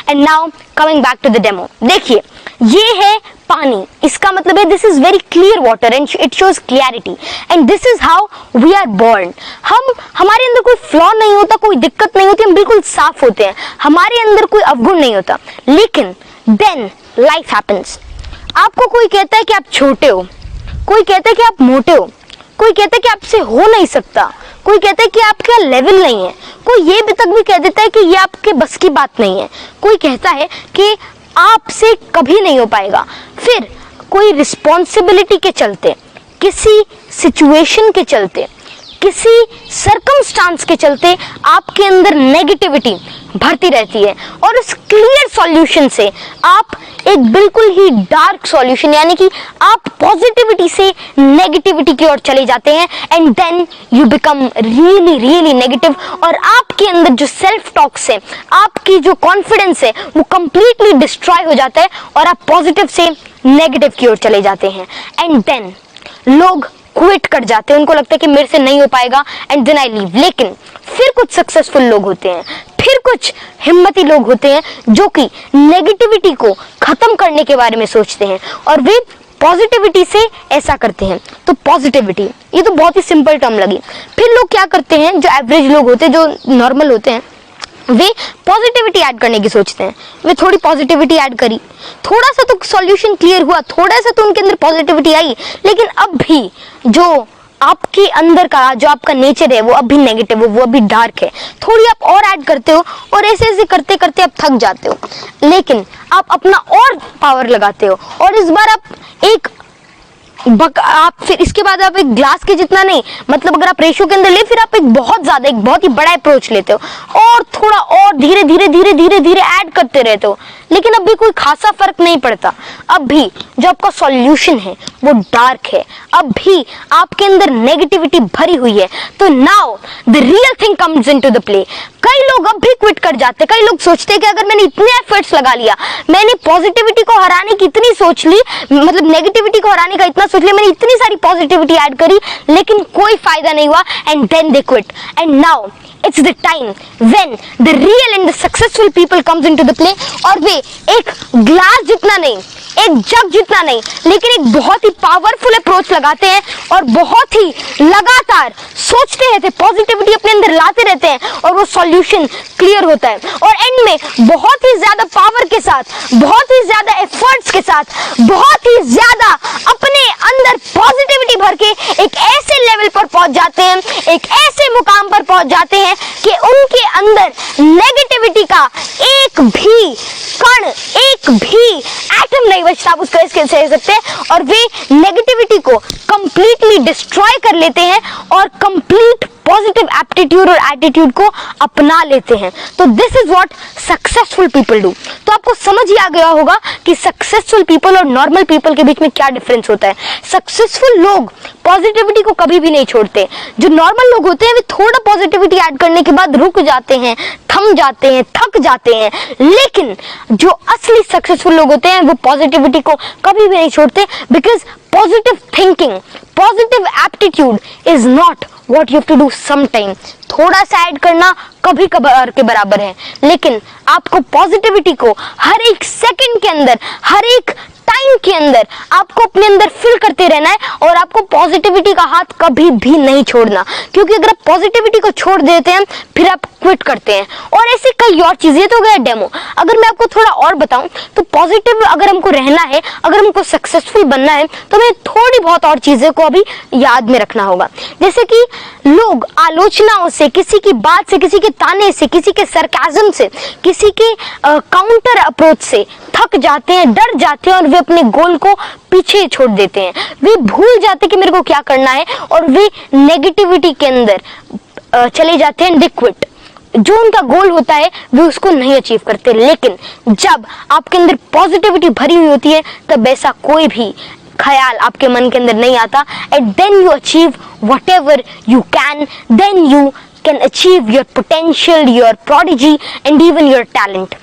And now coming back to the demo, देखिए ये है पानी, इसका मतलब है this is very clear water and it shows clarity and this is how we are born. हमारे अंदर कोई फ्लॉ नहीं होता, कोई दिक्कत नहीं होती, हम बिल्कुल साफ होते हैं, हमारे अंदर कोई अवगुण नहीं होता। लेकिन देन लाइफ हैपेंस। आपको कोई कहता है कि आप छोटे हो, कोई कहता है कि आप मोटे हो, कोई कहता है कि आपसे हो नहीं सकता, कोई कहता है कि आपका लेवल नहीं है, कोई ये भी तक भी कह देता है कि ये आपके बस की बात नहीं है, कोई कहता है कि आपसे कभी नहीं हो पाएगा। फिर कोई रिस्पॉन्सिबिलिटी के चलते, किसी सिचुएशन के चलते, किसी सर्कमस्टांस के चलते आपके अंदर नेगेटिविटी भरती रहती है और उस क्लियर सॉल्यूशन से आप एक बिल्कुल ही डार्क सॉल्यूशन यानी कि आप पॉजिटिविटी से नेगेटिविटी की ओर चले जाते हैं and then you become really really negative और आपके अंदर जो सेल्फ टॉक्स है, आपकी जो कॉन्फिडेंस है वो कंप्लीटली डिस्ट्रॉय हो जाता है और आप पॉजिटिव से नेगेटिव की ओर चले जाते हैं एंड देन लोग क्विट कर जाते हैं, उनको लगता है कि मेरे से नहीं हो पाएगा एंड देन आई लीव। लेकिन फिर कुछ सक्सेसफुल लोग होते हैं, फिर कुछ हिम्मती लोग होते हैं जो कि नेगेटिविटी को खत्म करने के बारे में सोचते हैं और वे पॉजिटिविटी से ऐसा करते हैं। तो पॉजिटिविटी ये तो बहुत ही सिंपल टर्म लगी। फिर लोग क्या करते हैं, जो एवरेज लोग होते हैं, जो नॉर्मल होते हैं, वे पॉजिटिविटी ऐड करने की सोचते हैं। वे थोड़ी पॉजिटिविटी ऐड करी, थोड़ा सा तो सॉल्यूशन क्लियर हुआ, थोड़ा सा तो उनके अंदर पॉजिटिविटी आई, लेकिन अब भी जो आपके अंदर का जो आपका नेचर है वो अभी नेगेटिव है, वो अभी डार्क है। थोड़ी आप और ऐड करते हो और ऐसे ऐसे करते करते आप थक जाते हो, लेकिन आप अपना और पावर लगाते हो और इस बार आप फिर इसके बाद आप एक ग्लास के जितना नहीं, मतलब अगर आप रेशियो के अंदर ले, फिर आप एक बहुत ही बड़ा अप्रोच लेते हो और थोड़ा और धीरे धीरे धीरे धीरे धीरे ऐड करते रहते हो, लेकिन अब भी कोई खासा फर्क नहीं पड़ता। अब भी जो आपका सॉल्यूशन है वो डार्क है, अब भी आपके अंदर नेगेटिविटी भरी हुई है। तो now the real thing comes into the play. कई लोग अब भी क्विट कर जाते, कई लोग सोचते हैं कि अगर मैंने इतने एफर्ट्स लगा लिया, मैंने पॉजिटिविटी को हराने की इतनी सोच ली, मतलब नेगेटिविटी को हराने का इतना सोच लिया, मैंने इतनी सारी पॉजिटिविटी ऐड करी, लेकिन कोई फायदा नहीं हुआ and then they quit. And now it's the time when the real and the successful people comes into the play और वे एक ग्लास जितना नहीं, एक जग जितना नहीं, लेकिन एक बहुत ही पावरफुल अप्रोच लगाते हैं और बहुत ही लगातार सोचते रहते हैं, पॉजिटिविटी अपने अंदर लाते रहते हैं और वो सॉल्यूशन क्लियर होता है और एंड में बहुत ही ज्यादा पावर के साथ, बहुत ही ज्यादा एफर्ट्स के साथ, बहुत ही ज्यादा अपने अंदर पॉजिटिविटी भर के एक ऐसे लेवल पर पहुंच जाते हैं, एक ऐसे मुकाम पर पहुंच जाते हैं कि उनके अंदर नेगेटिविटी का एक भी कण, एक भी एटम नहीं बचता, आप उसको इसके कह सकते हैं, और वे नेगेटिविटी को कंप्लीटली डिस्ट्रॉय कर लेते हैं और कंप्लीट पॉजिटिव एप्टीट्यूड और एटीट्यूड को अपना लेते हैं। तो this is what successful people do. तो आपको समझ ही आ गया होगा कि सक्सेसफुल पीपल और नॉर्मल पीपल के बीच में क्या डिफरेंस होता है। सक्सेसफुल लोग पॉजिटिविटी को कभी भी नहीं छोड़ते, जो नॉर्मल लोग होते हैं वे थोड़ा पॉजिटिविटी ऐड करने के बाद रुक जाते हैं, थम जाते हैं, थक जाते हैं, लेकिन जो असली सक्सेसफुल लोग होते हैं वो पॉजिटिविटी को कभी भी नहीं छोड़ते, because positive thinking, positive aptitude is not what you have to do sometime। थोड़ा सा ऐड करना कभी कभार के बराबर है, लेकिन आपको पॉजिटिविटी को हर एक सेकंड के अंदर, हर एक टाइम के अंदर आपको अपने अंदर फिल करते रहना है और आपको पॉजिटिविटी का हाथ कभी भी नहीं छोड़ना, क्योंकि अगर आप पॉजिटिविटी को छोड़ देते हैं फिर आप क्विट करते हैं। और ऐसे कई और चीजें, तो गया डेमो। अगर मैं आपको थोड़ा और बताऊं तो पॉजिटिव अगर हमको रहना है, अगर हमको सक्सेसफुल बनना है, तो हमें थोड़ी बहुत और चीजें को अभी याद में रखना होगा। जैसे कि लोग आलोचनाओं से, किसी की बात से, किसी के ताने से, किसी के सरकाज़म से, किसी के काउंटर अप्रोच से थक जाते हैं, डर जाते हैं और वे अपने गोल को पीछे छोड़ देते हैं। वे भूल जाते हैं कि मेरे को क्या करना है और वे नेगेटिविटी के अंदर चले जाते हैं, दे क्विट। जो उनका गोल होता है वे उसको नहीं अचीव करते। लेकिन जब आपके अंदर पॉजिटिविटी भरी हुई होती है तब ऐसा कोई भी ख्याल आपके मन के अंदर नहीं आता, and then you achieve whatever you can, then you can achieve your potential, your prodigy and even your talent।